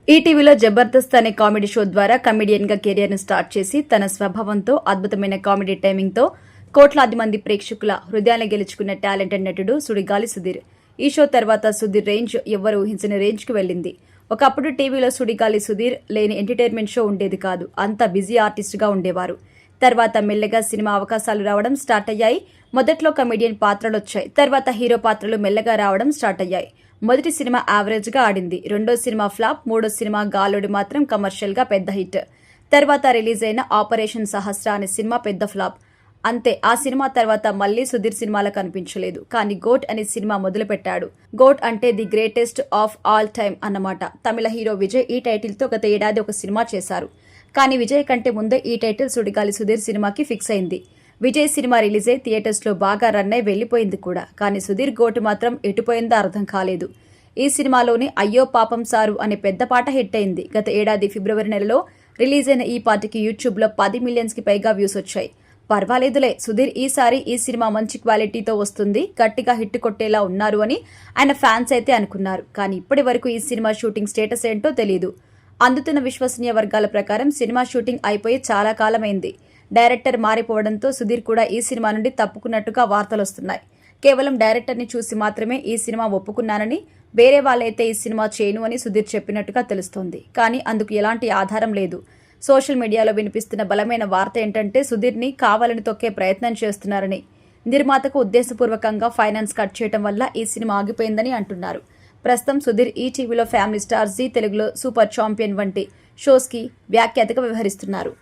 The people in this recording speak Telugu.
ఈటీవీలో జబర్దస్త్ అనే కామెడీ షో ద్వారా కమెడియన్ గా కెరియర్ ను స్టార్ట్ చేసి తన స్వభావంతో అద్భుతమైన కామెడీ టైమింగ్ తో కోట్లాది మంది ప్రేక్షకుల హృదయాలను గెలుచుకున్న టాలెంటెడ్ నటుడు సుడిగాలి సుధీర్. ఈ షో తర్వాత సుధీర్ రేంజ్ ఎవ్వరూ ఊహించని రేంజ్ కు వెళ్ళింది. ఒకప్పుడు టీవీలో సుడిగాలి సుధీర్ లేని ఎంటర్టైన్మెంట్ షో ఉండేది కాదు. అంత బిజీ ఆర్టిస్ట్ గా ఉండేవారు. తర్వాత మెల్లగా సినిమా అవకాశాలు రావడం స్టార్ట్ అయ్యాయి. మొదట్లో కమెడియన్ పాత్రలు వచ్చాయి. తర్వాత హీరో పాత్రలు మెల్లగా రావడం స్టార్ట్ అయ్యాయి. మొదటి సినిమా యావరేజ్ గా ఆడింది. రెండో సినిమా ఫ్లాప్. మూడో సినిమా గాలుడు మాత్రం కమర్షియల్ గా పెద్ద హిట్. తర్వాత రిలీజ్ అయిన ఆపరేషన్ సహస్ర అనే సినిమా పెద్ద ఫ్లాప్. అంతే. ఆ సినిమా తర్వాత మళ్లీ సుధీర్ సినిమాలో కనిపించలేదు. కానీ గోట్ అనే సినిమా మొదలు పెట్టాడు. గోట్ అంటే the greatest of all time అన్నమాట. తమిళ హీరో విజయ్ ఈ టైటిల్ తో గత ఏడాది ఒక సినిమా చేశారు. కానీ విజయ్ కంటే ముందే ఈ టైటిల్ సుడిగాలి సుధీర్ సినిమాకి ఫిక్స్ అయింది. విజయ్ సినిమా రిలీజ్ అయి థియేటర్స్ లో బాగా రన్ అయి వెళ్లిపోయింది కూడా. కానీ సుధీర్ గోటు మాత్రం ఎటుపోయిందో అర్థం కాలేదు. ఈ సినిమాలోని అయ్యో పాపం సారు అనే పెద్ద పాట హిట్ అయింది. గత ఏడాది ఫిబ్రవరి నెలలో రిలీజ్ అయిన ఈ పాటకి యూట్యూబ్ లో 10 మిలియన్స్ కి పైగా వ్యూస్ వచ్చాయి. పర్వాలేదులే, సుధీర్ ఈసారి ఈ సినిమా మంచి క్వాలిటీతో వస్తుంది, గట్టిగా హిట్ కొట్టేలా ఉన్నారు అని ఆయన ఫ్యాన్స్ అయితే అనుకున్నారు. కానీ ఇప్పటి వరకు ఈ సినిమా షూటింగ్ స్టేటస్ ఏంటో తెలియదు. అందుతున్న విశ్వసనీయ వర్గాల ప్రకారం సినిమా షూటింగ్ అయిపోయి చాలా కాలమైంది. డైరెక్టర్ మారిపోవడంతో సుధీర్ కూడా ఈ సినిమా నుండి తప్పుకున్నట్టుగా వార్తలొస్తున్నాయి. కేవలం డైరెక్టర్ని చూసి మాత్రమే ఈ సినిమా ఒప్పుకున్నానని, వేరే వాళ్ళైతే ఈ సినిమా చేయను అని సుధీర్ చెప్పినట్టుగా తెలుస్తోంది. కానీ అందుకు ఎలాంటి ఆధారం లేదు. సోషల్ మీడియాలో వినిపిస్తున్న బలమైన వార్త ఏంటంటే సుధీర్ని కావాలని తొక్కే ప్రయత్నం చేస్తున్నారని. నిర్మాతకు ఉద్దేశపూర్వకంగా ఫైనాన్స్ కట్ చేయడం వల్ల ఈ సినిమా ఆగిపోయిందని అంటున్నారు. ప్రస్తుతం సుధీర్ ఈటీవీలో ఫ్యామిలీ స్టార్, జీ తెలుగులో సూపర్ ఛాంపియన్ వంటి షోస్ కి వ్యాఖ్యాతగా వ్యవహరిస్తున్నారు.